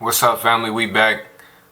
What's up, family? We back.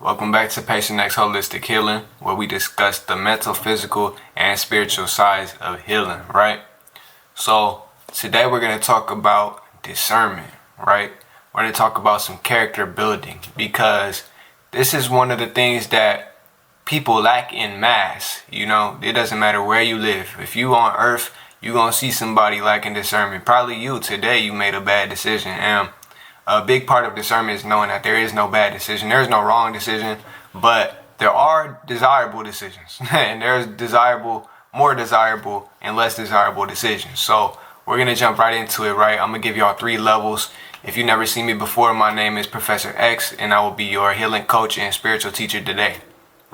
Welcome back to Patient X Holistic Healing, where we discuss the mental, physical, and spiritual sides of healing, right? So today we're going to talk about discernment, right? We're going to talk about some character building because this is one of the things that people lack in mass. You know, it doesn't matter where you live. If you on earth, you're going to see somebody lacking discernment. Probably you today, you made a bad decision. And a big part of discernment is knowing that there is no bad decision. There is no wrong decision, but there are desirable decisions. And there's more desirable and less desirable decisions. So we're going to jump right into it, right? I'm going to give y'all 3 levels. If you've never seen me before, my name is Professor X, and I will be your healing coach and spiritual teacher today,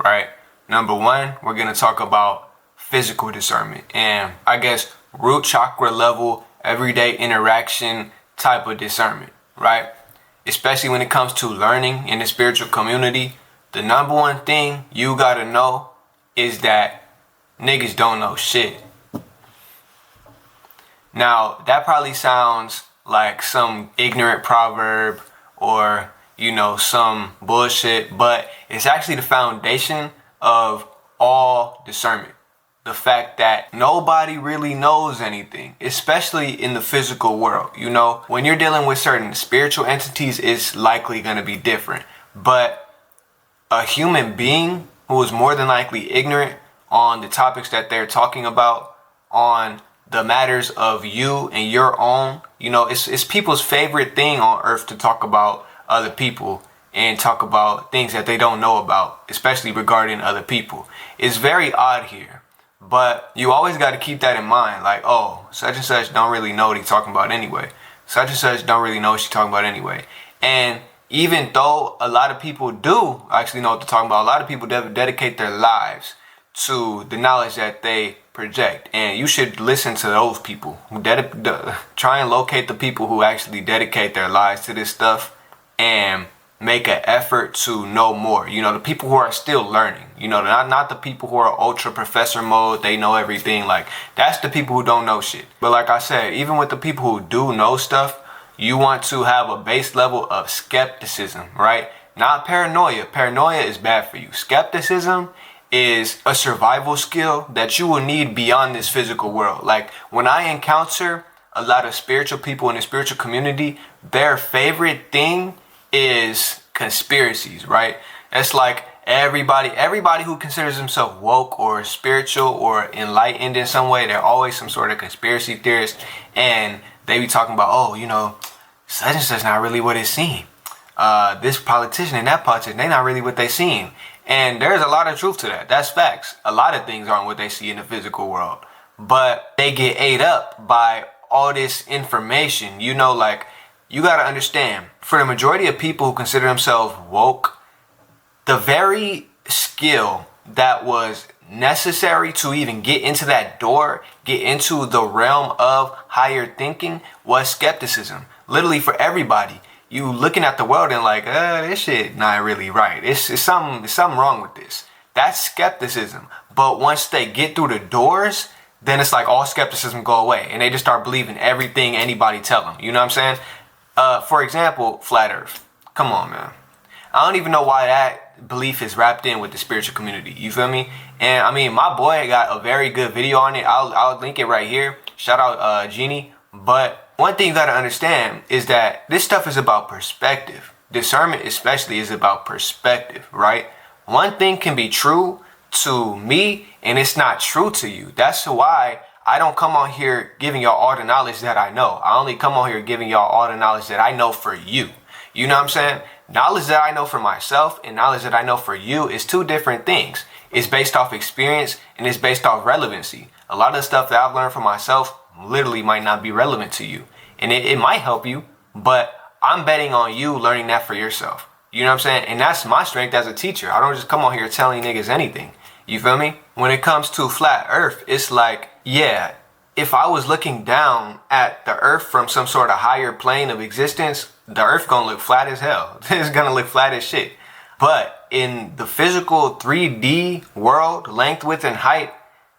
right? Number 1, we're going to talk about physical discernment and I guess root chakra level, everyday interaction type of discernment. Right? Especially when it comes to learning in the spiritual community, the number one thing you gotta know is that niggas don't know shit. Now, that probably sounds like some ignorant proverb or, some bullshit, but it's actually the foundation of all discernment. The fact that nobody really knows anything, especially in the physical world. When you're dealing with certain spiritual entities, it's likely going to be different. But a human being who is more than likely ignorant on the topics that they're talking about, on the matters of you and your own, it's people's favorite thing on earth to talk about other people and talk about things that they don't know about, especially regarding other people. It's very odd here. But you always got to keep that in mind. Like, oh, such and such don't really know what he's talking about anyway. Such and such don't really know what she's talking about anyway. And even though a lot of people do actually know what they're talking about, a lot of people dedicate their lives to the knowledge that they project. And you should listen to those people who try and locate the people who actually dedicate their lives to this stuff and make an effort to know more. The people who are still learning, not the people who are ultra professor mode, they know everything. Like, that's the people who don't know shit. But like I said, even with the people who do know stuff, you want to have a base level of skepticism, right? Not paranoia. Paranoia is bad for you. Skepticism is a survival skill that you will need beyond this physical world. Like, when I encounter a lot of spiritual people in the spiritual community, their favorite thing is conspiracies, right? It's like everybody who considers themselves woke or spiritual or enlightened in some way, they're always some sort of conspiracy theorist, and they be talking about, such and such not really what it seems. This politician and that politician, they not really what they seem. And there's a lot of truth to that. That's facts. A lot of things aren't what they see in the physical world, but they get ate up by all this information. You got to understand, for the majority of people who consider themselves woke, the very skill that was necessary to even get into that door, get into the realm of higher thinking, was skepticism. Literally, for everybody, you looking at the world and like, this shit not really right. It's something wrong with this. That's skepticism. But once they get through the doors, then it's like all skepticism go away and they just start believing everything anybody tell them. You know what I'm saying? For example, flat earth. Come on, man. I don't even know why that belief is wrapped in with the spiritual community. You feel me? And I mean, my boy got a very good video on it. I'll link it right here. Shout out Genie. But one thing you got to understand is that this stuff is about perspective. Discernment especially is about perspective, right? One thing can be true to me and it's not true to you. That's why I don't come on here giving y'all all the knowledge that I know. I only come on here giving y'all all the knowledge that I know for you. You know what I'm saying? Knowledge that I know for myself and knowledge that I know for you is 2 different things. It's based off experience and it's based off relevancy. A lot of the stuff that I've learned for myself literally might not be relevant to you. And it might help you, but I'm betting on you learning that for yourself. You know what I'm saying? And that's my strength as a teacher. I don't just come on here telling niggas anything. You feel me? When it comes to flat earth, it's like, yeah, if I was looking down at the earth from some sort of higher plane of existence, the earth gonna look flat as hell. It's gonna look flat as shit. But in the physical 3D world, length, width, and height,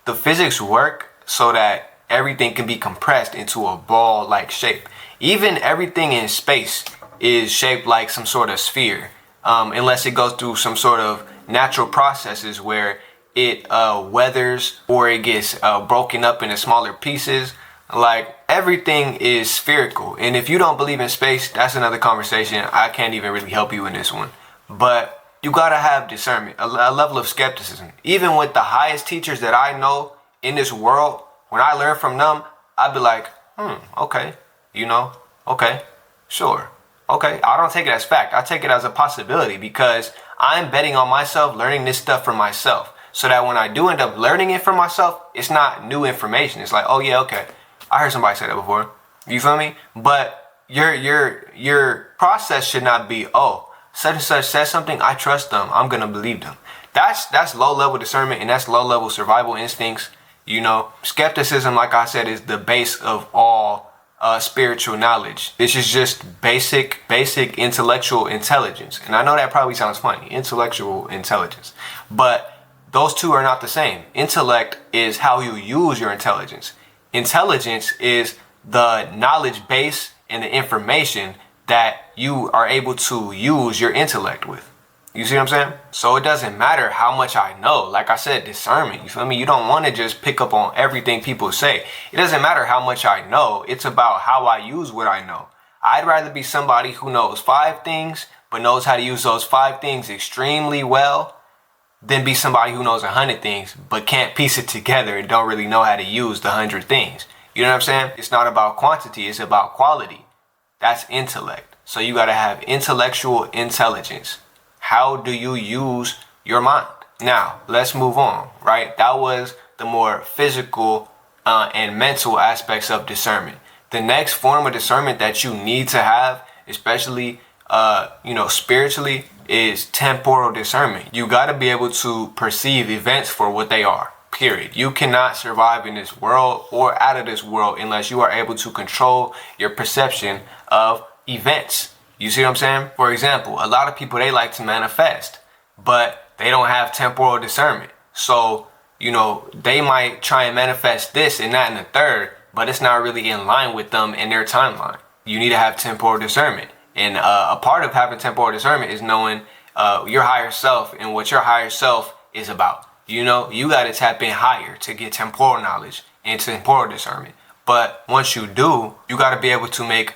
the physics work so that everything can be compressed into a ball-like shape. Even everything in space is shaped like some sort of sphere, unless it goes through some sort of natural processes where it weathers or it gets broken up into smaller pieces. Like, everything is spherical. And if you don't believe in space, that's another conversation. I can't even really help you in this one. But you gotta have discernment, a level of skepticism. Even with the highest teachers that I know in this world, when I learn from them, I'd be like, okay, okay, sure. Okay, I don't take it as fact. I take it as a possibility because I'm betting on myself learning this stuff for myself, so that when I do end up learning it for myself, it's not new information. It's like, oh yeah, okay, I heard somebody say that before. You feel me? But your process should not be, oh, such and such says something, I trust them, I'm gonna believe them. That's low level discernment, and that's low level survival instincts. Skepticism, like I said, is the base of all spiritual knowledge. This is just basic intellectual intelligence. And I know that probably sounds funny, intellectual intelligence, but those two are not the same. Intellect is how you use your intelligence. Intelligence is the knowledge base and the information that you are able to use your intellect with. You see what I'm saying? So it doesn't matter how much I know. Like I said, discernment. You feel me? You don't want to just pick up on everything people say. It doesn't matter how much I know. It's about how I use what I know. I'd rather be somebody who knows 5 things, but knows how to use those 5 things extremely well, than be somebody who knows 100 things, but can't piece it together and don't really know how to use the 100 things. You know what I'm saying? It's not about quantity. It's about quality. That's intellect. So you got to have intellectual intelligence. How do you use your mind? Now, let's move on, right? That was the more physical and mental aspects of discernment. The next form of discernment that you need to have, especially, spiritually, is temporal discernment. You got to be able to perceive events for what they are, period. You cannot survive in this world or out of this world unless you are able to control your perception of events. You see what I'm saying? For example, a lot of people, they like to manifest, but they don't have temporal discernment. So, they might try and manifest this and that and the third, but it's not really in line with them in their timeline. You need to have temporal discernment. And a part of having temporal discernment is knowing your higher self and what your higher self is about. You got to tap in higher to get temporal knowledge and temporal discernment. But once you do, you got to be able to make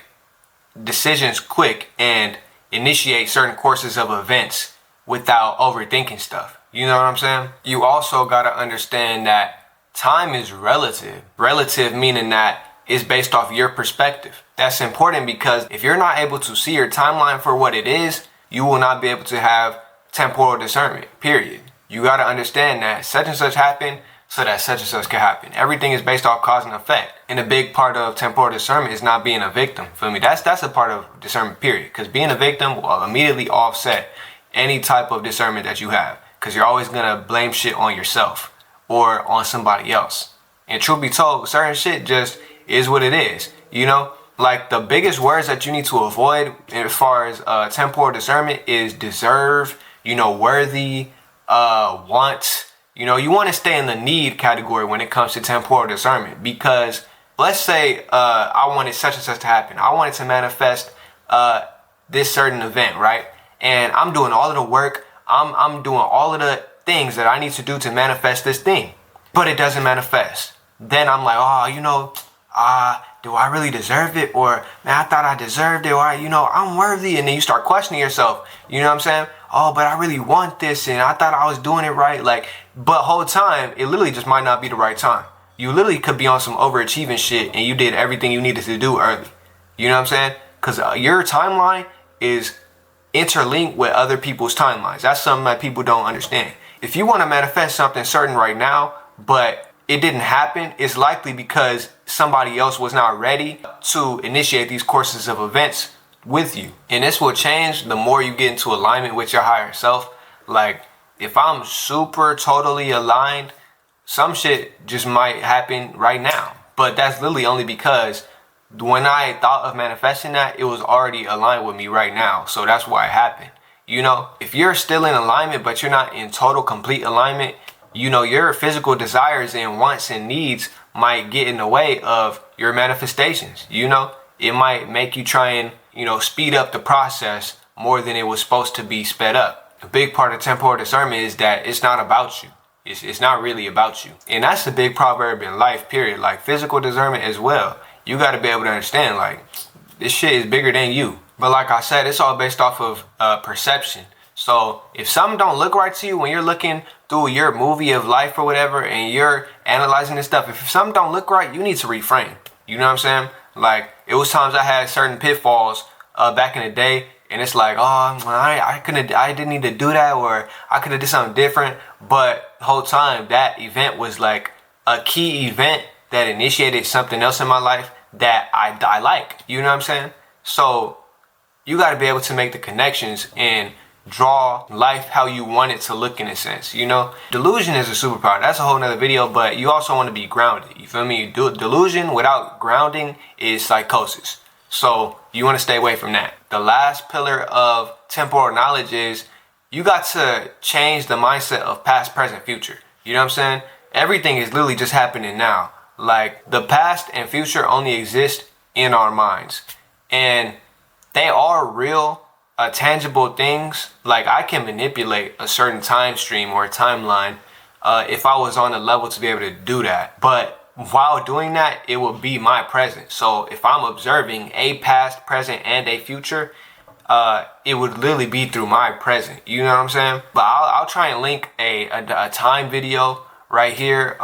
decisions quick and initiate certain courses of events without overthinking stuff. You know what I'm saying? You also got to understand that time is relative. Relative meaning that it's based off your perspective. That's important because if you're not able to see your timeline for what it is, you will not be able to have temporal discernment, period. You got to understand that such and such happened so that such and such can happen. Everything is based off cause and effect. And a big part of temporal discernment is not being a victim. Feel me? That's a part of discernment, period. Because being a victim will immediately offset any type of discernment that you have. Because you're always going to blame shit on yourself or on somebody else. And truth be told, certain shit just is what it is. Like the biggest words that you need to avoid as far as temporal discernment is deserve, worthy, want. You want to stay in the need category when it comes to temporal discernment, because let's say I wanted such and such to happen. I wanted to manifest this certain event, right? And I'm doing all of the work. I'm doing all of the things that I need to do to manifest this thing, but it doesn't manifest. Then I'm like, do I really deserve it? Or, man, I thought I deserved it. Or, I'm worthy. And then you start questioning yourself. You know what I'm saying? Oh, but I really want this. And I thought I was doing it right. But whole time, it literally just might not be the right time. You literally could be on some overachieving shit and you did everything you needed to do early. You know what I'm saying? Because your timeline is interlinked with other people's timelines. That's something that people don't understand. If you want to manifest something certain right now, but it didn't happen, it's likely because somebody else was not ready to initiate these courses of events with you. And this will change the more you get into alignment with your higher self. Like, if I'm super totally aligned, some shit just might happen right now. But that's literally only because when I thought of manifesting that, it was already aligned with me right now. So that's why it happened. If you're still in alignment, but you're not in total complete alignment, your physical desires and wants and needs might get in the way of your manifestations. It might make you try and, speed up the process more than it was supposed to be sped up. A big part of temporal discernment is that it's not about you. It's not really about you. And that's a big proverb in life, period. Like physical discernment as well. You got to be able to understand, like, this shit is bigger than you. But like I said, it's all based off of perception. So if something don't look right to you when you're looking through your movie of life or whatever, and you're analyzing this stuff, if something don't look right, you need to reframe. You know what I'm saying? Like, it was times I had certain pitfalls back in the day, and it's like, oh, I didn't need to do that, or I could have did something different. But the whole time, that event was like a key event that initiated something else in my life that I like. You know what I'm saying? So you got to be able to make the connections and draw life how you want it to look, in a sense. Delusion is a superpower. That's a whole nother video, but you also want to be grounded. You feel me? Delusion without grounding is psychosis. So you want to stay away from that. The last pillar of temporal knowledge is you got to change the mindset of past, present, future. You know what I'm saying? Everything is literally just happening now. Like, the past and future only exist in our minds. And they are real, tangible things. Like, I can manipulate a certain time stream or a timeline if I was on a level to be able to do that. But while doing that, it will be my present. So if I'm observing a past, present, and a future, it would literally be through my present. You know what I'm saying? But I'll try and link a time video right here,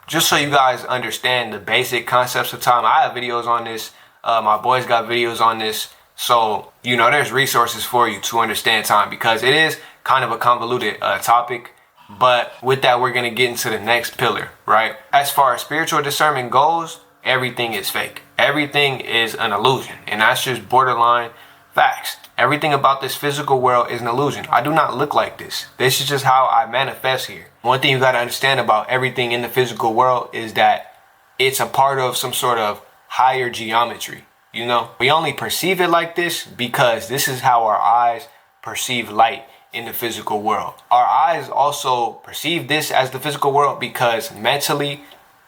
just so you guys understand the basic concepts of time. I have videos on this. My boys got videos on this. So, there's resources for you to understand time, because it is kind of a convoluted topic. But with that, we're going to get into the next pillar, right? As far as spiritual discernment goes, everything is fake. Everything is an illusion. And that's just borderline facts. Everything about this physical world is an illusion. I do not look like this. This is just how I manifest here. One thing you got to understand about everything in the physical world is that it's a part of some sort of higher geometry. We only perceive it like this because this is how our eyes perceive light in the physical world. Our eyes also perceive this as the physical world because mentally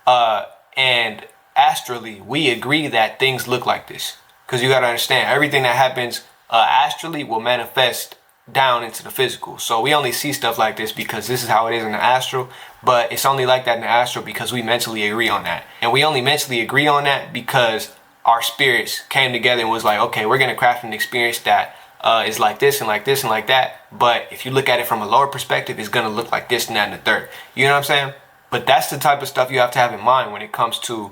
and astrally, we agree that things look like this. Because you got to understand, everything that happens astrally will manifest down into the physical. So we only see stuff like this because this is how it is in the astral, but it's only like that in the astral because we mentally agree on that. And we only mentally agree on that because our spirits came together and was like, okay, we're going to craft an experience that is like this and like this and like that. But if you look at it from a lower perspective, it's going to look like this and that and the third. You know what I'm saying? But that's the type of stuff you have to have in mind when it comes to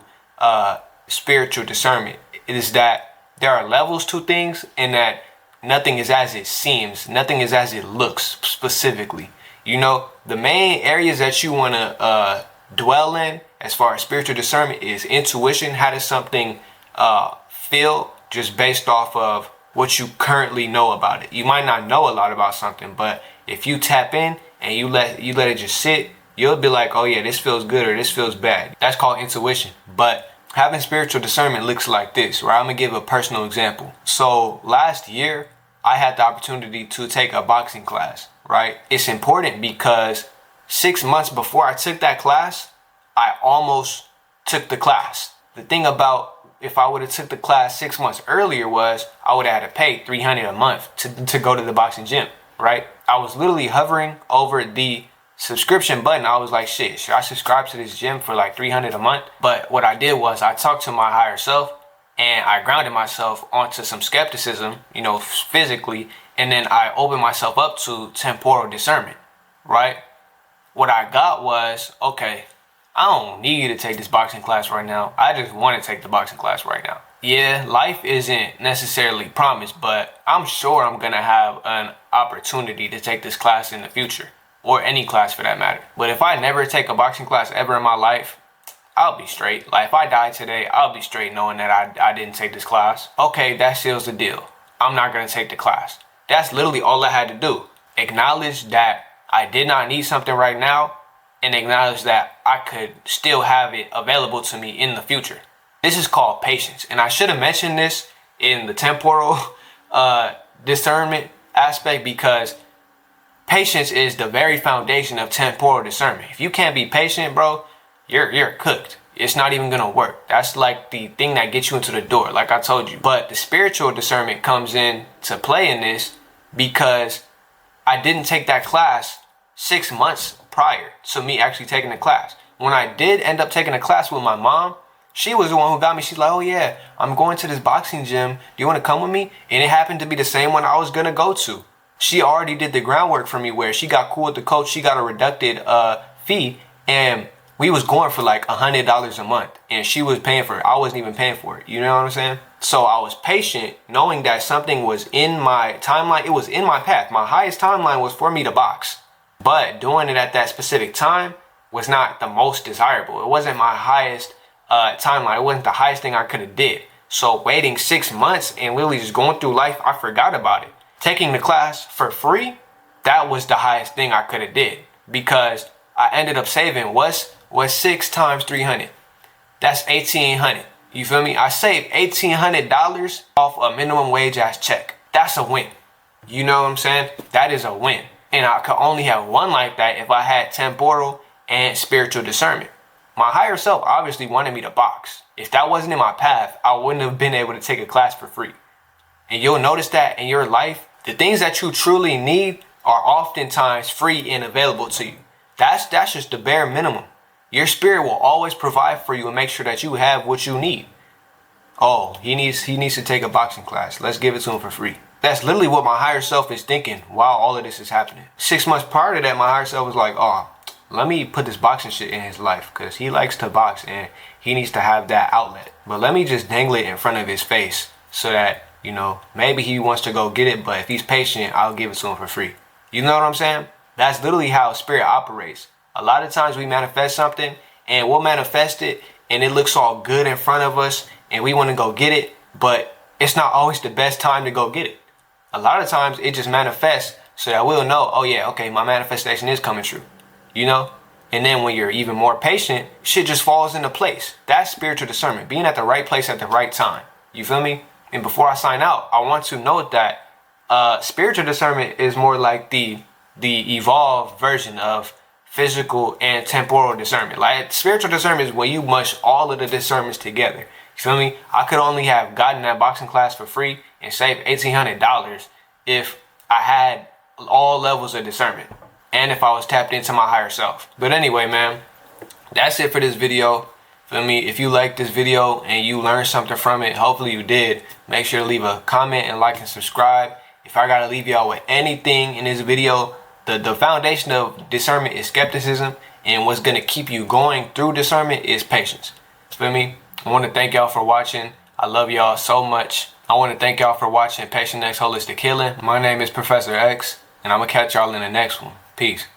spiritual discernment. It is that there are levels to things, and that nothing is as it seems. Nothing is as it looks specifically. The main areas that you want to dwell in as far as spiritual discernment is intuition. How does something feel just based off of what you currently know about it? You might not know a lot about something, but if you tap in and you let it just sit, you'll be like, oh yeah, this feels good or this feels bad. That's called intuition. But having spiritual discernment looks like this, right? I'm gonna give a personal example. So last year, I had the opportunity to take a boxing class, right? It's important because 6 months before I took that class, I almost took the class. The thing about if I would have took the class 6 months earlier was I would have had to pay $300 a month to go to the boxing gym, right? I was literally hovering over the subscription button. I was like, shit, should I subscribe to this gym for like $300 a month? But what I did was I talked to my higher self and I grounded myself onto some skepticism, physically, and then I opened myself up to temporal discernment, right? What I got was, okay, I don't need to take this boxing class right now. I just want to take the boxing class right now. Yeah, life isn't necessarily promised, but I'm sure I'm going to have an opportunity to take this class in the future, or any class for that matter. But if I never take a boxing class ever in my life, I'll be straight. Like, if I die today, I'll be straight knowing that I didn't take this class. Okay, that seals the deal. I'm not going to take the class. That's literally all I had to do. Acknowledge that I did not need something right now, and acknowledge that I could still have it available to me in the future. This is called patience. And I should have mentioned this in the temporal discernment aspect, because patience is the very foundation of temporal discernment. If you can't be patient, bro, you're cooked. it's not even gonna work. That's like the thing that gets you into the door, like I told you. But the spiritual discernment comes in to play in this because I didn't take that class 6 months prior to me actually taking the class. When I did end up taking a class with my mom, she was the one who got me. She's like, oh yeah, I'm going to this boxing gym. Do you want to come with me? And it happened to be the same one I was going to go to. She already did the groundwork for me where she got cool with the coach. She got a reducted fee, and we was going for like $100 a month. And she was paying for it. I wasn't even paying for it. You know what I'm saying? So I was patient knowing that something was in my timeline. It was in my path. My highest timeline was for me to box. But doing it at that specific time was not the most desirable. It wasn't my highest timeline. It wasn't the highest thing I could have did. So waiting 6 months and literally just going through life, I forgot about it. Taking the class for free, that was the highest thing I could have did, because I ended up saving what's 6 times 300. That's 1,800. You feel me? I saved $1,800 off a minimum wage ass check. That's a win. You know what I'm saying? That is a win. And I could only have one like that if I had temporal and spiritual discernment. My higher self obviously wanted me to box. If that wasn't in my path, I wouldn't have been able to take a class for free. And you'll notice that in your life, the things that you truly need are oftentimes free and available to you. That's just the bare minimum. Your spirit will always provide for you and make sure that you have what you need. Oh, he needs to take a boxing class. Let's give it to him for free. That's literally what my higher self is thinking while all of this is happening. 6 months prior to that, my higher self was like, oh, let me put this boxing shit in his life because he likes to box and he needs to have that outlet. But let me just dangle it in front of his face so that, you know, maybe he wants to go get it, but if he's patient, I'll give it to him for free. You know what I'm saying? That's literally how spirit operates. A lot of times we manifest something and we'll manifest it and it looks all good in front of us and we want to go get it, but it's not always the best time to go get it. A lot of times it just manifests so that we'll know, oh yeah, okay, my manifestation is coming true. You know? And then when you're even more patient, shit just falls into place. That's spiritual discernment, being at the right place at the right time. You feel me? And before I sign out, I want to note that spiritual discernment is more like the evolved version of physical and temporal discernment. Like spiritual discernment is when you mush all of the discernments together. You feel me? I could only have gotten that boxing class for free and saved $1,800 if I had all levels of discernment and if I was tapped into my higher self. But anyway, man, that's it for this video. Feel me? If you liked this video and you learned something from it, hopefully you did, make sure to leave a comment and like and subscribe. If I gotta leave y'all with anything in this video, the foundation of discernment is skepticism, and what's gonna keep you going through discernment is patience. Feel me? I want to thank y'all for watching. I love y'all so much. I want to thank y'all for watching Patient X Holistic Healing. My name is Professor X, and I'm gonna catch y'all in the next one. Peace.